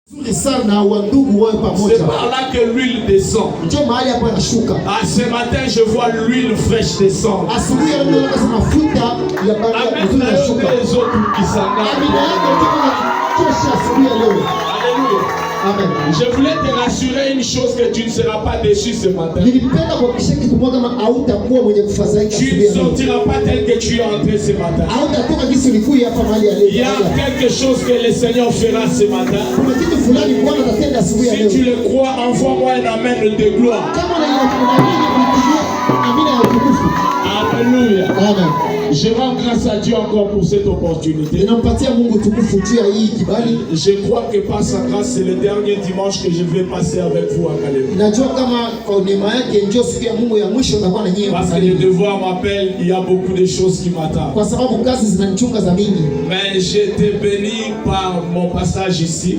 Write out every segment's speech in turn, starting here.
C'est par là que l'huile descend. Ce matin, je vois l'huile fraîche descendre. Amen. Je voulais te rassurer une chose, que tu ne seras pas déçu ce matin. Tu ne sortiras pas tel que tu es entré ce matin. Il y a quelque chose que le Seigneur fera ce matin. Si tu le crois, envoie-moi un amen de gloire. Alléluia. Amen. Je rends grâce à Dieu encore pour cette opportunité. Je crois que par sa grâce, c'est le dernier dimanche que je vais passer avec vous à Kalemi. Parce que le devoir m'appelle, il y a beaucoup de choses qui m'attendent. Mais j'ai été béni par mon passage ici.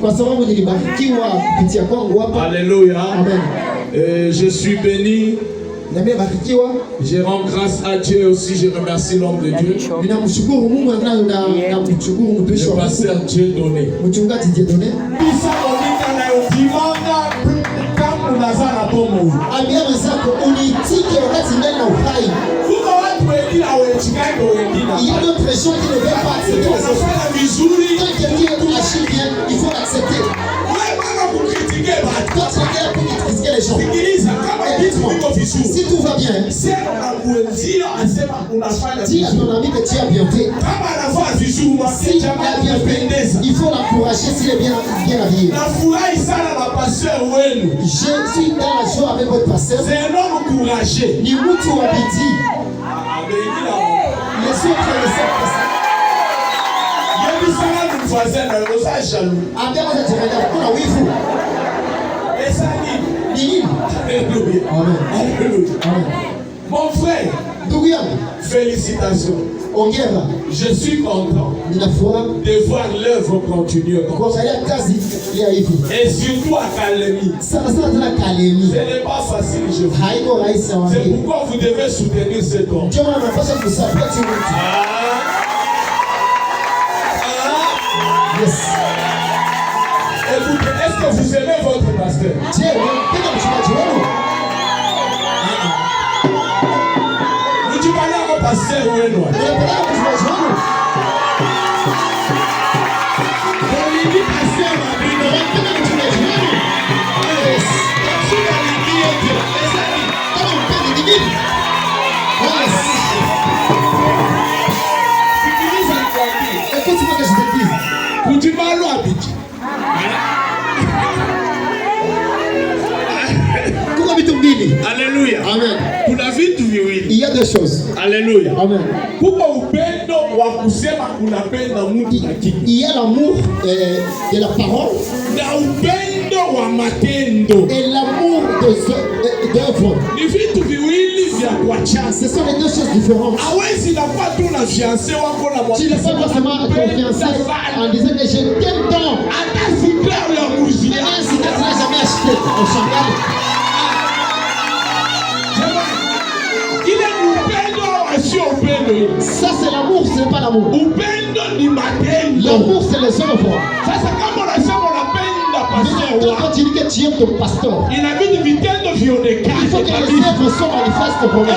Alléluia. Amen. Je suis béni. Je rends grâce à Dieu aussi, je remercie l'homme de Dieu. Le pasteur Dieu donné. Il y a d'autres gens qui ne veulent pas accepter. Il faut l'accepter. Si tout va bien, dis à ton ami que tu as bien fait. S'il a bien fait, il faut l'encourager s'il est bien habillé. Je suis dans la joie avec votre pasteur. C'est un homme courageux. Les autres le mon frère, félicitations. Je suis content de voir l'œuvre continuer. Et surtout à Kalemi. Ce n'est pas facile, je vous dis. C'est pourquoi vous devez soutenir cet homme. Yes. Écoutez, est-ce que vous aimez votre pasteur? Vous dites pas là au pasteur ou est loin? Alléluia. Amen. Pour la vie du vieux. Il y a deux choses. Alléluia. Amen. Il y a l'amour de la parole et l'amour d'œuvre. Ce sont les deux choses différentes. Tu ne peux pas forcément te confiancer en disant que je t'aime tant. Même si tu n'as jamais acheté au chandail. Ça c'est l'amour, ce n'est pas l'amour. L'amour c'est le seul enfant. Quand tu dis que tu aimes ton pasteur, il faut que les œuvres soient manifestes pour lui.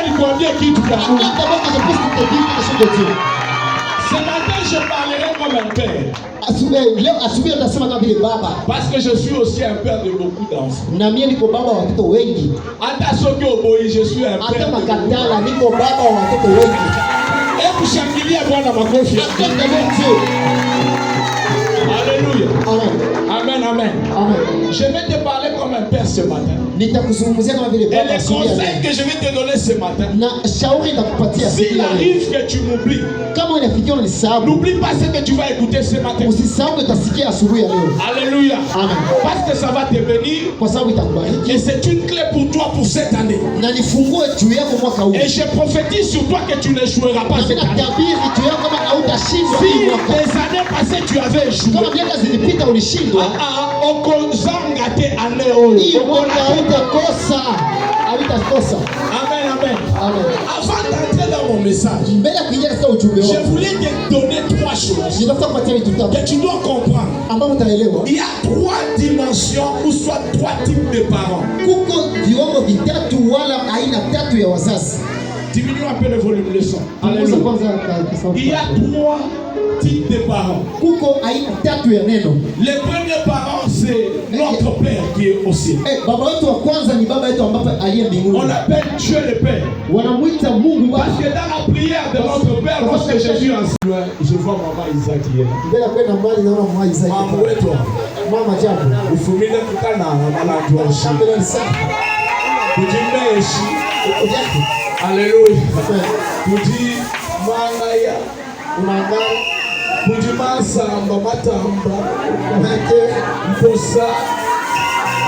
D'abord que je puisse te dire les choses de Dieu. Ce matin je parlerai comme un père. Parce que je suis aussi un père de beaucoup d'enfants. Je suis un père. Et vous changez Bwana makofi. Alléluia. Amen. Amen, amen. Amen. Je vais te parler comme un père ce matin. Et les conseils que je vais te donner ce matin, s'il arrive que tu m'oublies, n'oublie pas ce que tu vas écouter ce matin. Alléluia. Amen. Parce que ça va te bénir. Et c'est une clé pour toi pour cette année. Et je prophétise sur toi que tu ne joueras pas cette année. Si les années passées tu avais échoué, amen, amen. Avant d'entrer dans mon message, je voulais te donner 3 choses que tu dois comprendre. Il y a 3 dimensions ou soit 3 types de parents. Diminue un peu le volume de son. Alléluia. Il y a 3 types de parents. Le premier parent, c'est notre Père qui est au ciel. On l'appelle Dieu le Père. Parce que dans la prière de notre Père, lorsque Jésus enseigne, je vois maman Isaac hier. Maman, et toi? Il faut venir tout à l'heure. Alléluia. Pour dire Mangaya, pour dire Masamba, Matamba, Mposa,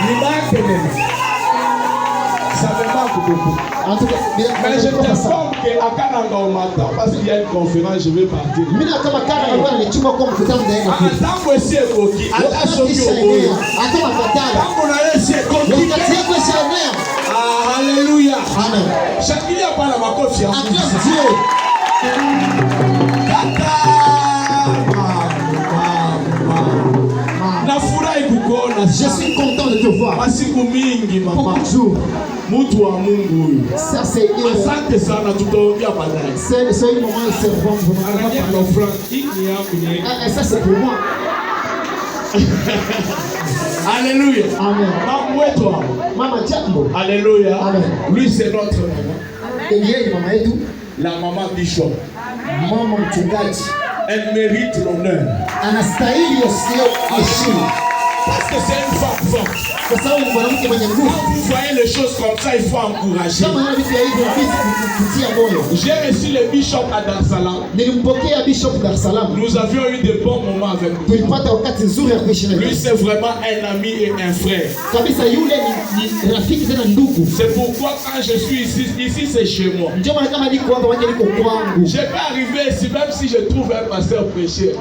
Limakene. Ça me manque beaucoup. Mais je t'informe qu'à Kananga au matin, parce qu'il y a une conférence, je vais partir. Attends, monsieur Koki. Attends, monsieur Koki. Alléluia. Amen. Chacun a pas la confiance. Je suis content de te voir. Beaucoup de jours. Ça c'est une moment de servant. Ça c'est pour moi. Alléluia. Amen. Maman Jambo. Alléluia. Amen. Lui c'est notre maman. La maman Bishop. Maman mchungaji. Elle mérite l'honneur. Anastahili heshima. Parce que c'est une femme forte. Quand vous voyez les choses comme ça, il faut encourager. J'ai reçu le bishop à Dar es Salaam. Nous avions eu de bons moments avec lui. Lui, c'est vraiment un ami et un frère. C'est pourquoi quand je suis ici c'est chez moi. Je peux arriver ici, même si je trouve un pasteur péché.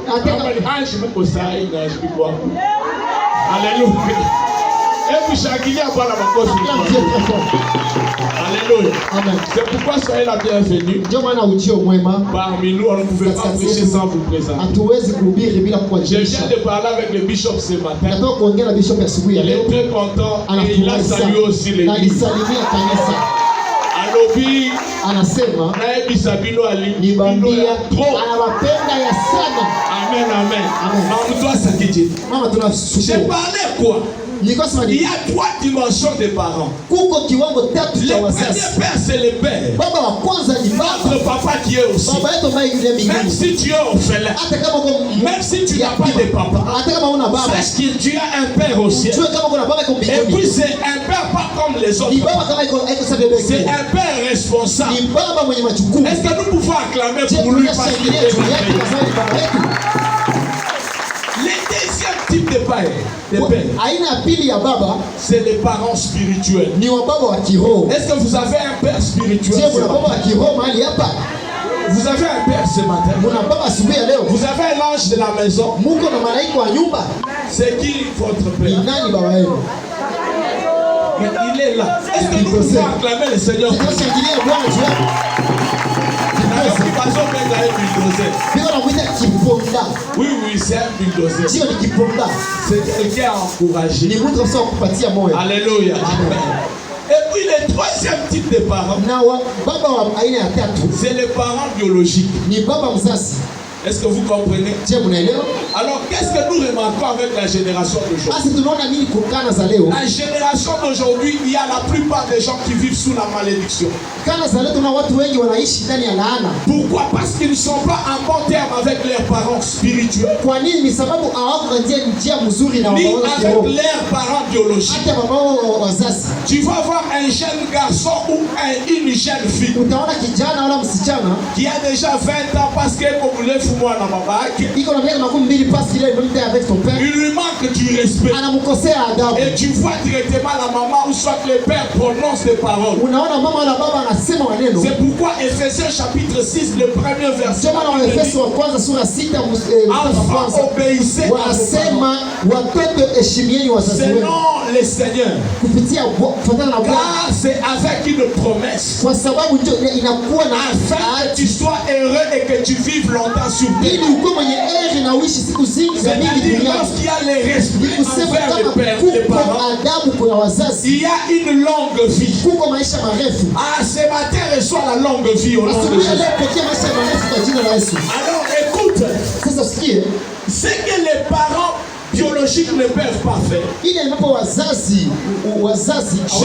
Alléluia. Et puis chacun a pas la cause. Alléluia. C'est pourquoi soyez la bienvenue. Parmi nous, on ne pouvait pas prêcher sans vous présenter. Je viens de parler avec le bishop ce matin. Il est très content et il a salué aussi l'église. Alobi anasema Sabino Ali nibambia anawapenda ya sana. Amen, amen. J'ai parlé quoi? Il y a 3 dimensions des parents. Le premier père, c'est le père. Notre papa qui est aussi. Même si tu es orphelin, même si tu n'as pas de papa, sache que tu as un père aussi. Et puis c'est un père pas comme les autres. C'est un père responsable. Est-ce que nous pouvons acclamer pour lui parce qu'il est le deuxième type de père, c'est les parents spirituels. Est-ce que vous avez un père spirituel? Vous avez un père ce matin. Vous avez un ange de la maison. C'est qui votre père? Mais il est là. Est-ce que nous pouvons acclamer le Seigneur? Oui, c'est un bulldozer. C'est quelqu'un encouragé. Alléluia. Et puis le troisième type de parents, c'est les parents biologiques. Est-ce que vous comprenez? Alors qu'est-ce que nous remarquons avec la génération d'aujourd'hui? La génération d'aujourd'hui, il y a la plupart des gens qui vivent sous la malédiction. Pourquoi? Parce qu'ils ne sont pas en bon terme avec leurs parents spirituels, ni avec leurs parents biologiques. Tu vas voir un jeune garçon ou une jeune fille qui a déjà 20 ans parce que comme il lui manque du respect. Et tu vois directement la maman ou soit le père prononce des paroles. C'est pourquoi Ephésiens chapitre 6, le premier verset. Enfants, obéissez à vos parents selon le Seigneur. Car c'est avec une promesse. Afin que tu sois heureux et que tu vives longtemps sur terre. C'est-à-dire lorsqu'il y a les respects envers les pères, les parents, il y a une longue vie. Ce matin reçoit la longue vie au nom de Jésus. Alors écoute, c'est que les parents biologiques ne peuvent pas faire. Dieu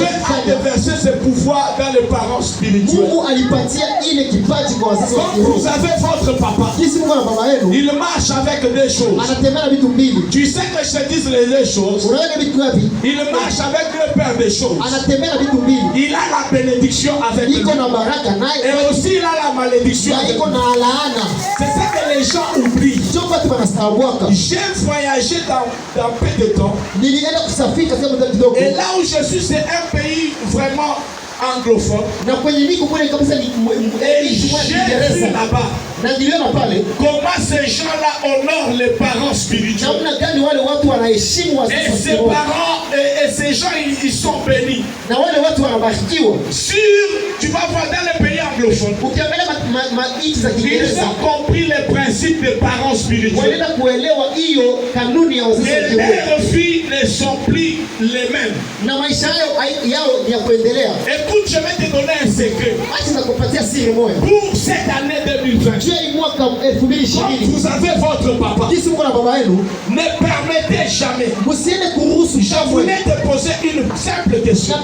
a déversé ce pouvoir dans les parents spirituels. Quand vous avez votre papa, il marche avec des choses. Tu sais que je te dise les deux choses. Il marche avec le père des choses. Il a la bénédiction avec lui. Et aussi il a la malédiction avec lui. C'est ça que les gens oublient. J'ai voyagé dans peu de temps. Et là où je suis, c'est un pays vraiment anglophone. Et j'ai vu là-bas comment ces gens-là honorent les parents spirituels. Et ces parents et ces gens, ils sont bénis. Tu vas voir dans les pays anglophones, ils ont compris les principes des parents spirituels. Et leurs filles ne sont plus les mêmes. Écoute, je vais te donner un secret. Pour cette année 2020, quand vous avez votre papa, ne permettez jamais. Je voulais te poser une simple question.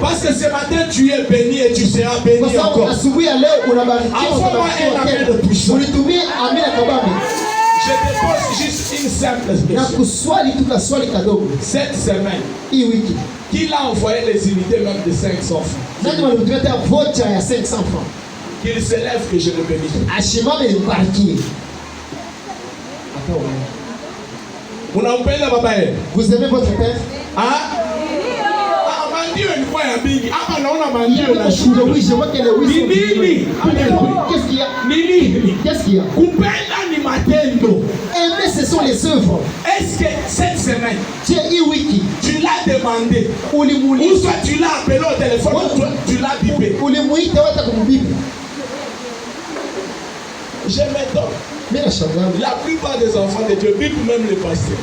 Parce que ce matin tu es béni et tu seras béni encore. Envoie-moi un amen de puissance. Je te pose juste une simple question. Cette semaine, qui l'a envoyé les unités même de 500 francs? Qu'il s'élève que je le bénisse. Vous aimez votre père? Oui, je vois que les oui sont Nini. Qu'est-ce qu'il y a? Nini. Qu'est-ce qu'il y a? Aimer, ce sont les œuvres. Est-ce que cette semaine, tu l'as demandé? Ou soit tu l'as appelé au téléphone, ou tu l'as bipé? Je m'étonne. La plupart des enfants de Dieu bipent même les pasteurs.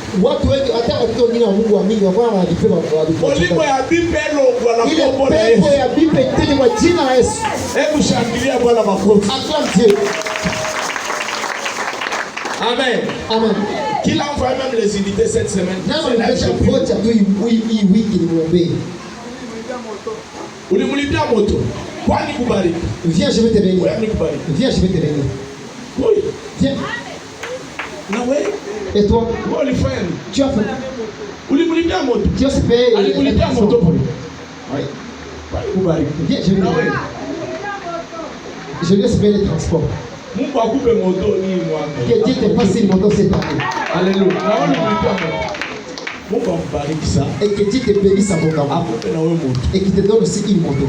Amen. Amen. Qu'il envoie même les unités cette semaine. Viens, je vais te bénir. Viens, je vais te bénir. Oui. Viens. Et toi? Tu as fait. Tu as payé. Oui. Viens, je vais te bénir. Je laisse payer les transports. Que Dieu te passe une moto cette année. Alléluia. Et que Dieu te bénisse abondamment. Et qu'il te donne aussi une moto.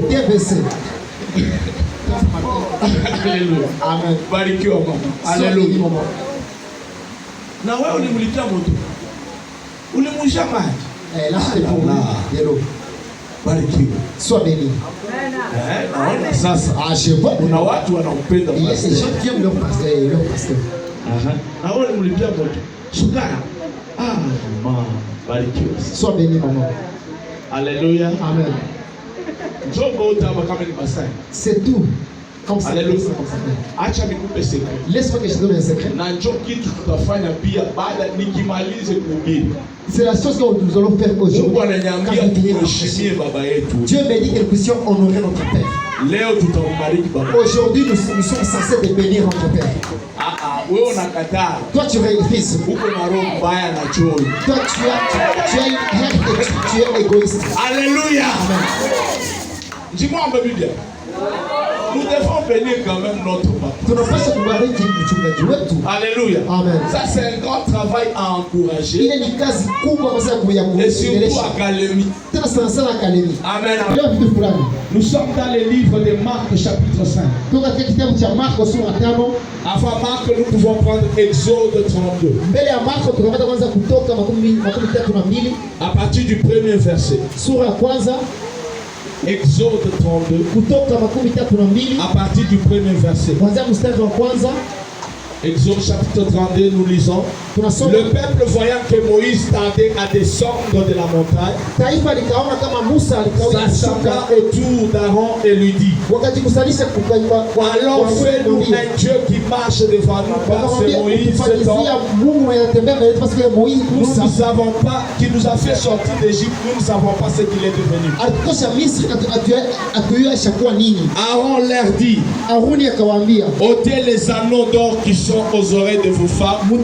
Bien baissé. Alléluia. Amen. Barikiwa mama. Alléluia. Na wewe ulimlipia moto. Ulimwisha maji. Là c'est pour vous. Barikiwa. Sois béni. Naona sasa. Je vois kuna watu wanampenda pastor. Les gens qui aiment leur pasteur. Na wewe ulimlipia moto. Sukara. Mama. Barikiwa. Sois béni maman. Alléluia. Amen. C'est tout. Comme ça. Laisse-moi que je donne un secret. C'est la chose que nous allons faire aujourd'hui. Dieu m'a dit que nous puissions honorer notre Père. Aujourd'hui, nous sommes censés de bénir notre Père. Toi, tu refuses. Toi, tu as une haine et tu es égoïste. Alléluia. Amen. Dis-moi en Bible. nous devons bénir quand même notre papa. Alléluia. Amen. Ça, c'est un grand travail à encourager. Et surtout à Calémie. Amen. Nous sommes dans le livre de Marc, chapitre 5. Avant Marc, nous pouvons prendre Exode 32. À partir du premier verset. Exode 32. À partir du premier verset. Exode chapitre 32, nous lisons. Le peuple voyant que Moïse tardait à descendre de la montagne, s'assembla autour d'Aaron et lui dit: allons, fais-nous un Dieu qui marche devant nous, car c'est Moïse nous ne savons pas, qui nous a fait sortir d'Égypte, nous ne savons pas ce qu'il est devenu. Aaron leur dit: ôtez les anneaux d'or qui sont aux oreilles de vos femmes, de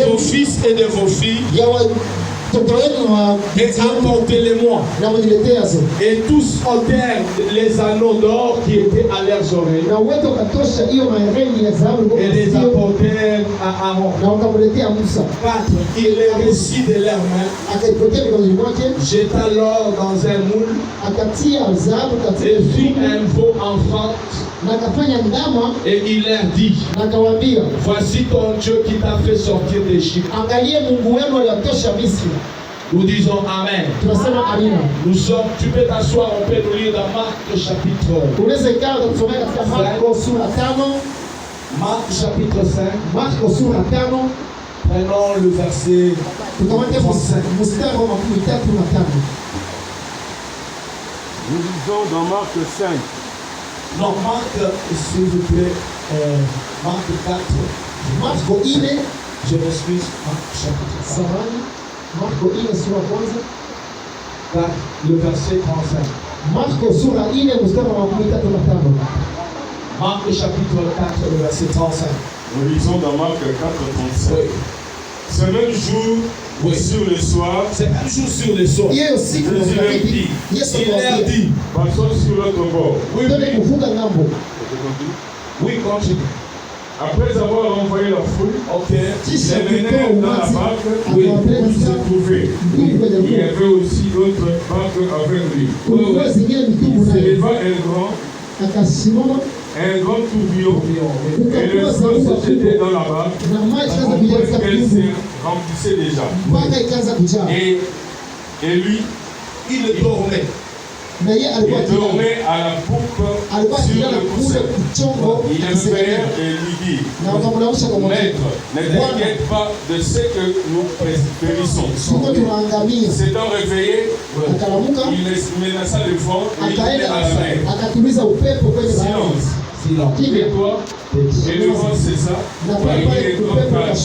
vos fils et de vos filles, et apportez-les-moi. Et tous ôtèrent les anneaux d'or qui étaient à leurs oreilles et les apportèrent à Aaron. 4. Il les reçut de leurs mains, jeta l'or dans un moule et fit un veau enfant. Et il leur dit: voici ton Dieu qui t'a fait sortir d'Égypte. Nous disons Amen. Nous sommes, tu peux t'asseoir, on peut nous lire dans Marc chapitre 5. Marc chapitre 5. Prenons le verset 35. Nous lisons dans Marc 5. Non, Marc, s'il vous plaît, Marc 4. Je m'excuse, Marc chapitre 5. Le verset 35. Marc chapitre 4, le verset 35. Nous lisons dans Marc 4, 35. Oui. Ce même jour, oui, sur le soir, c'est un jour sur le soir. Jésus leur dit, passons sur l'autre bord. Oui, continue. Après avoir envoyé la foule, ils venèrent dans la barque où il se trouvait. Il y avait aussi d'autres barques avec lui. Il s'éleva un grand tourbillon, et le flot se jetait dans la barque, qu'elle se remplissait déjà. Et lui, il dormait. Il dormait à la poupe sur le coussin. Il levèrent et lui dit: Maître, ne t'inquiète pas de ce que nous périssons. S'étant réveillé, il menaça le vent et il dit à la mer: Silence, tais-toi. Et le vent cessa, et il est grand calme.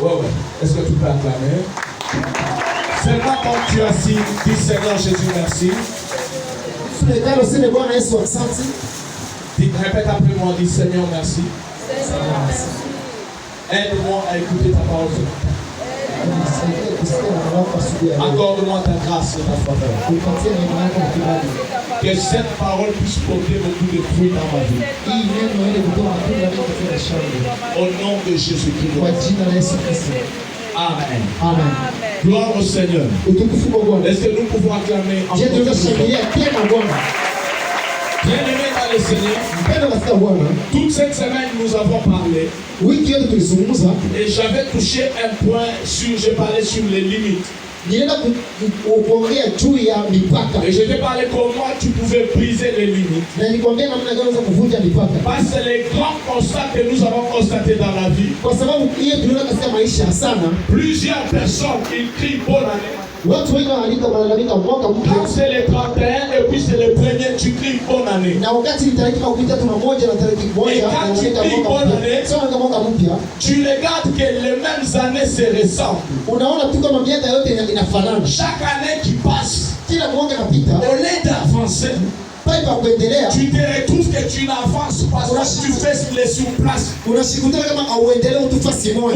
Ouais. Est-ce que tu peux acclamer? Seulement quand tu as dit Seigneur Jésus merci. Répète après moi, dis Seigneur merci. Aide-moi à écouter ta parole ce matin. Accorde-moi ta grâce et ta faveur. Que cette parole puisse porter beaucoup de fruits dans ma vie. Au nom de Jésus-Christ. Amen. Amen. Gloire au Seigneur. Est-ce que nous pouvons acclamer en Bien-aimés dans le Seigneur, toute cette semaine nous avons parlé. Et j'avais touché un point j'ai parlé sur les limites. Et je t'ai parlé comment tu pouvais briser les limites. Parce que les grands constats que nous avons constatés dans la vie, plusieurs personnes qui crient bonne année. Quand c'est le 31 et puis c'est le premier, tu cries bonne année. Et quand tu cries bonne année, tu regardes que les mêmes années se ressemblent. Chaque année qui passe, au lieu d'avancer, tu te retrouves que tu n'avances pas, soit tu fais les surplaces, ou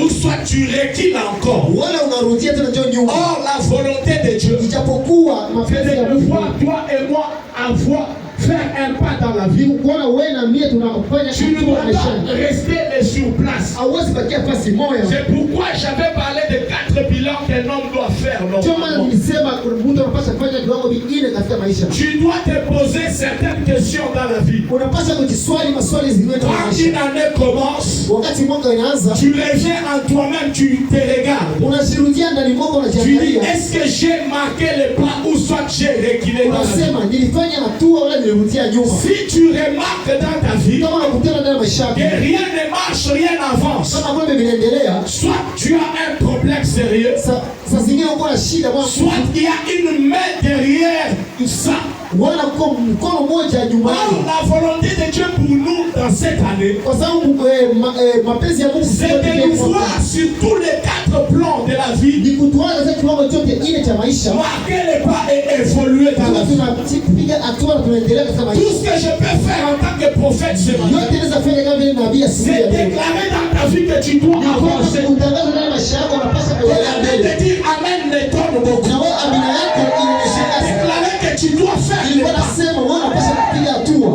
soit tu recules encore. Or la volonté de Dieu, c'est de pouvoir toi et moi avoir faire un pas dans la vie. Tu ne dois pas rester sur place. C'est pourquoi j'avais parlé de 4 bilans qu'un homme doit faire. Tu dois te poser certaines questions dans la vie. Quand une année commence, tu reviens en toi-même, tu te regardes. Tu dis, est-ce que j'ai marqué le pas ou soit j'ai reculé dans la vie? Si tu remarques dans ta vie que rien ne marche, rien n'avance, soit tu as un problème sérieux, soit il y a une main derrière ça. Or, la volonté de Dieu pour nous dans cette année, c'est de nous voir sur tous les 4 plans de la vie, marquer les pas et évoluer dans la vie. Tout ce que je peux faire en tant que prophète ce matin, c'est déclarer dans ta vie que tu dois avancer. Et de dire Amen ne donne beaucoup. Déclarer que tu dois faire les pas.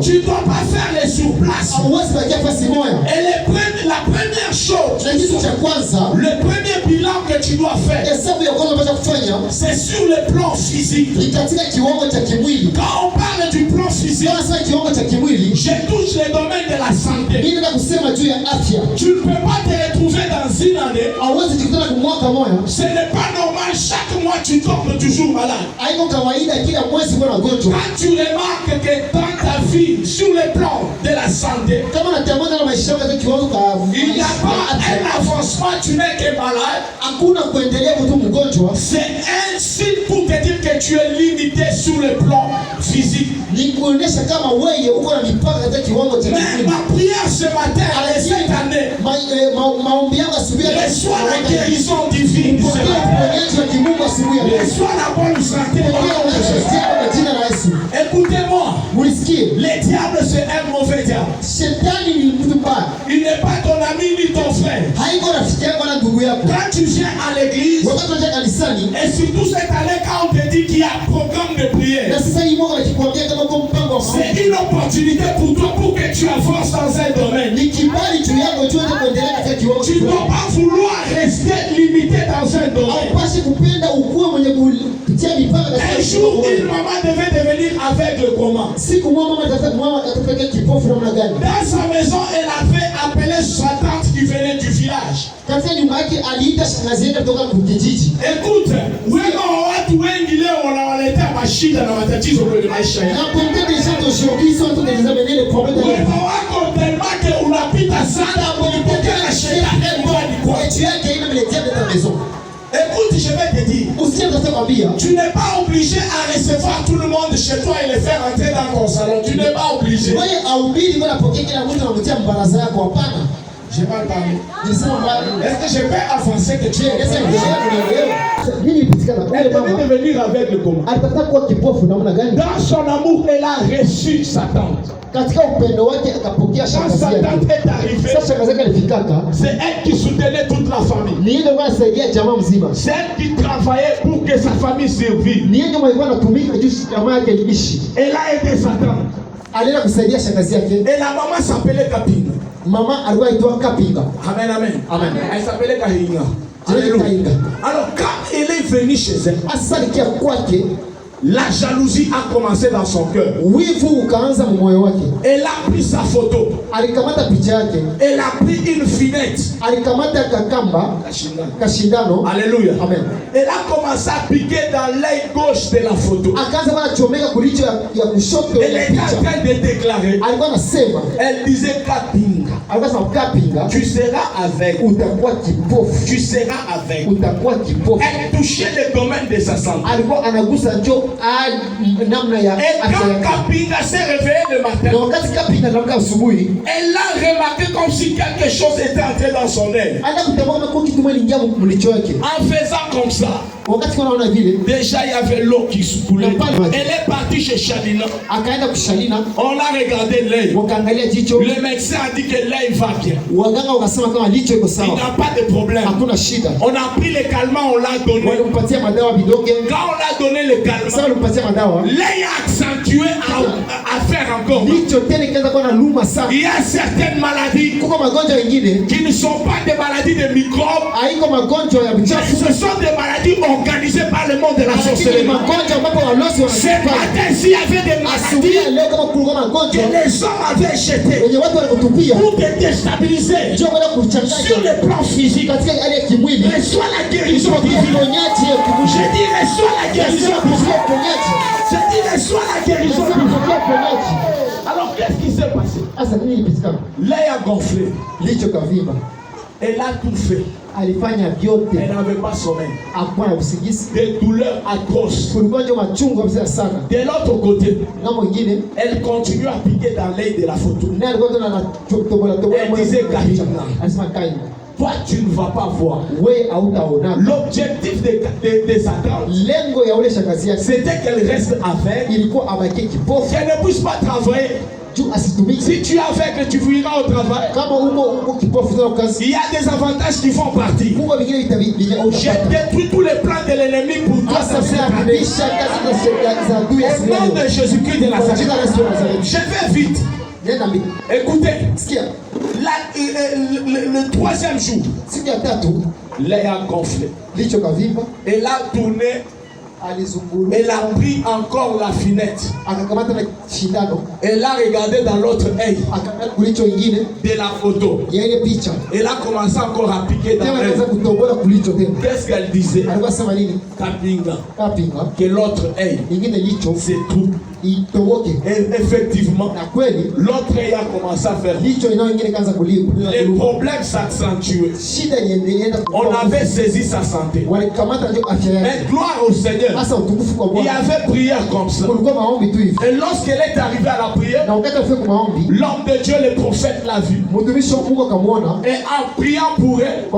Tu ne dois pas faire les surplaces. Et la première chose, le premier bilan que tu dois faire, c'est sur le plan physique. Quand on parle du plan physique, je touche le domaine de la santé. Tu ne peux pas te retrouver dans une année. Ce n'est pas normal, chaque mois tu tombes toujours malade. Quand tu remarques que dans ta vie, sur le plan de la santé, il n'y a pas un avancement, tu n'es que malade, c'est un signe pour te dire que tu es limité sur le plan physique. Mais ma prière ce matin, cette année, reçois la guérison divine ce matin. Reçois la bonne santé. Écoutez-moi, le diable c'est un mauvais diable. Il n'est pas ton ami ni ton frère. Quand tu viens à l'église, et surtout cette année quand on te dit qu'il y a un programme de prière, c'est une opportunité pour toi pour que tu avances dans un domaine. Tu ne dois pas vouloir rester limité dans un domaine. Un jour, une maman devait devenir aveugle comment? Dans sa maison, elle avait appelé sa tante qui venait du village. Écoute, watu wengi leo wanawaletea mashida na matatizo kwenye maisha yao. Wema wako tellement que unapita sana unapokea na shetani ndani kwako. Écoute, je vais te dire, tu n'es pas obligé à recevoir tout le monde chez toi et les faire entrer dans ton salon. Tu n'es pas obligé. J'ai mal parlé. Est-ce que je peux avancer que tu es? Elle devait devenir aveugle comment? Dans son amour, elle a reçu sa tante. Quand sa tante est arrivée, c'est elle qui soutenait toute la famille. C'est elle qui travaillait pour que sa famille survive. Elle a aidé sa tante. Et la maman s'appelait Kapinga. Amen, amen. Amen. Elle s'appelait Kahinga. Alors quand elle est venue chez elle, la jalousie a commencé dans son cœur. Elle a pris sa photo. Elle a pris une finette. Alléluia. Amen. Elle a commencé à piquer dans l'œil gauche de la photo. Elle est en train de déclarer. Elle disait Kapinga, tu seras avec. Tu seras avec. Elle touchait le domaine de sa santé. Et quand Kapinga s'est réveillée le matin, elle a remarqué comme si quelque chose était entré dans son œil. En faisant comme ça, Déjà, il y avait l'eau qui se coulait. Elle est partie chez Shalina. On a regardé l'œil. Le médecin a dit que l'œil va bien. Il n'a pas de problème. On a pris les calmants, on l'a donné. Quand on l'a donné le calmant, l'œil a accentué à faire encore. Il y a certaines maladies qui ne sont pas des maladies de microbes. Ce sont des maladies organisées par le monde de la sorcellerie. Ce matin, s'il y avait des maladies que les hommes avaient jetées pour te déstabiliser sur le plan physique, reçois la guérison divine. Je dis reçois la guérison divine. Je dis reçois la guérison divine. Alors qu'est-ce qui s'est passé? L'œil a gonflé. Elle a tout fait. Elle n'avait pas sommeil. Des douleurs atroces. De l'autre côté, elle continue à piquer dans l'œil de la photo. Elle disait Kaina, toi tu ne vas pas voir. L'objectif de Satan, c'était qu'elle reste aveugle, qu'elle ne puisse pas travailler. Si tu es aveugle, tu fuiras au travail. Il y a des avantages qui font partie. J'ai détruit tous les plans de l'ennemi pour toi. Au nom de Jésus-Christ de Nazareth. Je vais vite. Écoutez, le troisième jour, l'œil a gonflé. Elle a tourné. Elle a pris encore la finette. Elle a regardé dans l'autre œil de la photo. Elle a commencé encore à piquer dans l'œil. Qu'est-ce qu'elle disait? Kapinga. Que l'autre œil, c'est tout. Et effectivement, l'autre œil a commencé à faire. Les problèmes s'accentuaient. On avait saisi sa santé. Mais gloire au Seigneur. Il y avait prière comme ça. Et lorsqu'elle est arrivée à la prière, l'homme de Dieu, le prophète, l'a vu. Et en priant pour elle,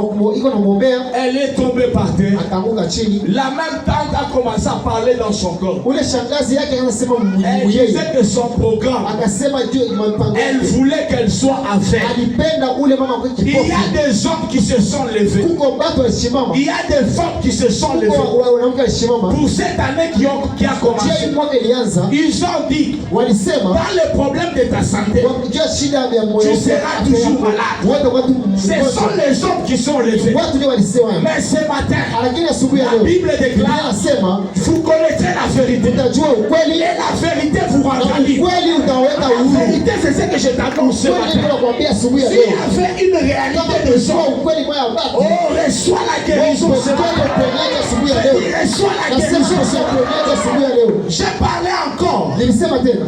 elle est tombée par terre. La même tante a commencé à parler dans son corps. Elle disait que son programme, elle voulait qu'elle soit aveugle. Il y a des hommes qui se sont levés. Il y a des femmes qui se sont levées. Pour cette année qui a commencé, ils ont dit, dans le problème de ta santé, tu seras toujours malade. Ce sont les hommes qui sont levés. Mais ce matin, la Bible déclare, vous connaîtrez la vérité. Et la vérité vous rendra libre. La vérité, c'est ce que je t'annonce ce matin. S'il y avait une réalité de son, oh, reçois la guérison ce matin. Reçois la guérison ce matin. J'ai parlé encore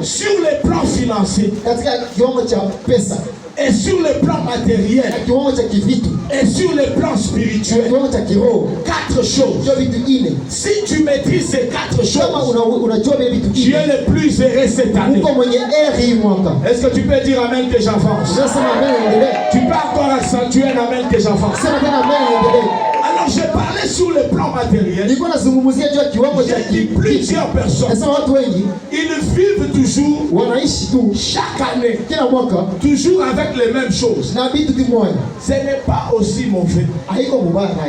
sur le plan financier. Et sur le plan matériel, et sur le plan spirituel, 4 choses. Si tu maîtrises ces 4 choses, tu es le plus heureux cette année. Est-ce que tu peux dire amen que j'avance? Tu peux encore accentuer un amen que j'avance. Alors je parlais sur le plan matériel. J'ai dit plusieurs personnes, ils vivent toujours, chaque année, toujours avec les mêmes choses. Ce n'est pas aussi mauvais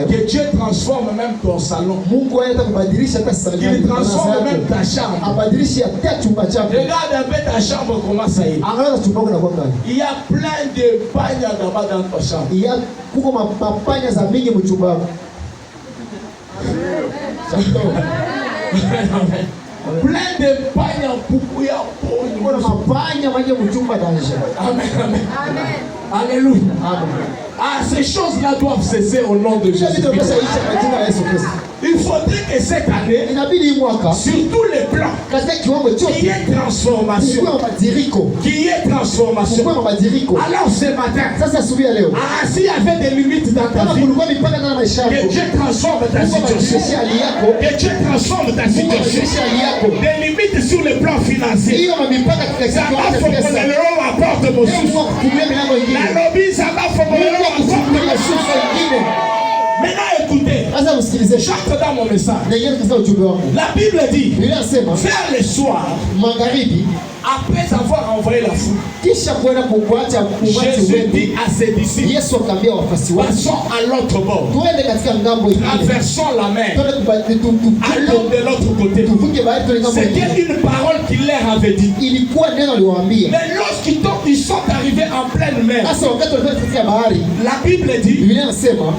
que Dieu transforme même ton salon. Il transforme même ta chambre. Regarde un peu ta chambre, comment ça est. Il y a plein de pagnes là-bas dans ta chambre. Plein de pagnes en poupouille Amen. Alléluia. Ah, ces choses-là doivent cesser au nom de Jésus-Christ. Il faudrait que cette année, sur tous les plans, qu'il y ait transformation. Qu'il y ait transformation. Alors ce matin, s'il y avait des limites dans ta vie, que Dieu transforme ta situation. Que Dieu transforme ta situation. Des limites sur le plan financier. Ça va fonctionner la porte mon souffle. La lobby, ça va fonctionner la porte mon souffle. Maintenant écoutez, J'entre dans mon message. La Bible dit, vers le soir, après avoir envoyé la foule, Jésus dit à ses disciples, passons à l'autre bord, traversons la mer, allons de l'autre côté. C'était une parole qu'il leur avait dit. Mais lorsqu'ils sont arrivés en pleine mer, la Bible dit,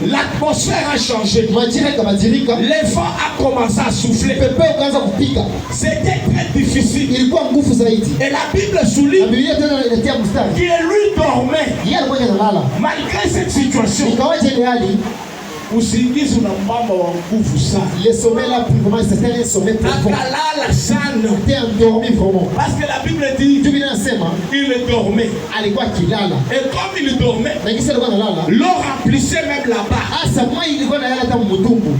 l'atmosphère a changé. Les vents a commencé à souffler. C'était très difficile. Et la Bible souligne qu'il lui dormait. Malgré cette situation, usingizi unambamba wa nguvu sana. Le sommeil là vraiment c'est un sommeil profond. Akalala sana. T'es endormi vraiment. Parce que la Bible dit, il dormait. Alikuwa kilala. Et comme il dormait, l'eau remplissait même la barre. Ah, ça moi il ilikuwa na yala kama mtumbu.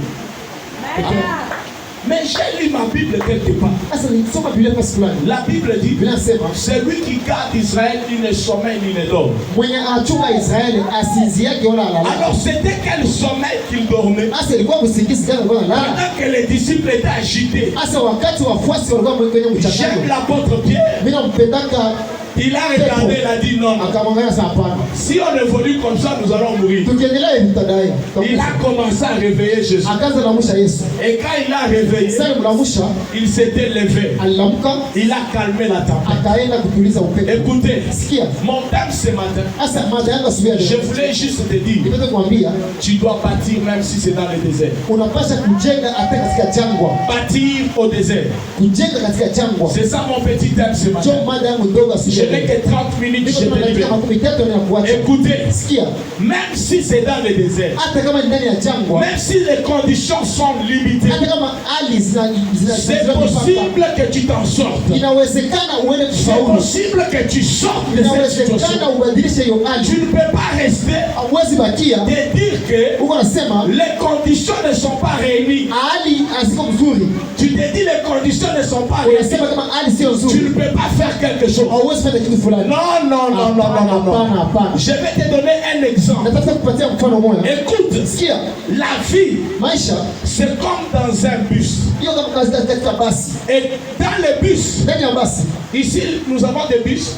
Mais j'ai lu ma Bible quelque part. La Bible dit, c'est lui qui garde Israël, il ne sommeille ni ne dort. Alors c'était quel sommeil qu'il dormait? Pendant que les disciples étaient agités. J'aime l'apôtre Pierre. Il a regardé, il a dit non. Si on évolue comme ça, nous allons mourir. Il a commencé à réveiller Jésus. Et quand il a réveillé, il s'était levé. Il a calmé la tempête. Écoutez, mon thème ce matin, je voulais juste te dire, tu dois bâtir même si c'est dans le désert. Bâtir au désert. C'est ça mon petit thème ce matin. Je n'ai que 30 minutes, je te dis. Écoutez, même si c'est dans le désert, même si les conditions sont limitées, c'est possible que tu t'en sortes. C'est possible que tu sortes de cette situation. Tu ne peux pas rester de dire que les conditions ne sont pas réunies. Tu te dis les conditions ne sont pas réunies. Tu ne peux pas faire quelque chose. Non. Je vais te donner un exemple. Écoute, la vie, c'est comme dans un bus. Et dans le bus, ici nous avons des bus.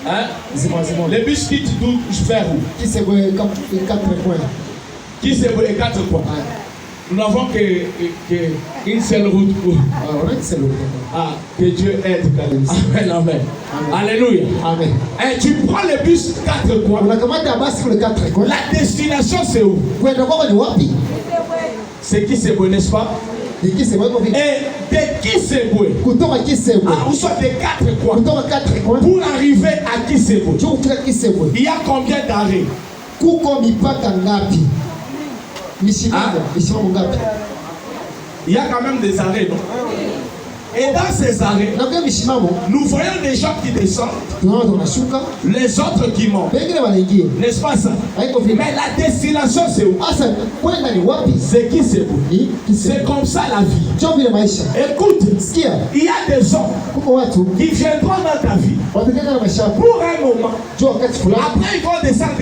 Hein? Les bus quittent d'où vers où? Qui c'est pour les 4 points? Nous n'avons qu'une seule route pour. Que Dieu aide. Amen, amen. Alléluia. Amen. Et tu prends le bus 4 coins. La destination c'est où? C'est qui c'est beau, n'est-ce pas? Et de qui c'est beau? Ou soit des 4 coins. Pour arriver à qui c'est beau? Il y a combien d'arrêts? Il y a quand même des arrêts, non? Et dans ces arrêts, nous voyons des gens qui descendent, les autres qui montent. N'est-ce pas ça? Mais la destination c'est où? C'est qui c'est où? C'est comme ça la vie. Écoute, il y a des hommes qui viendront dans ta vie pour un moment. Après ils vont descendre.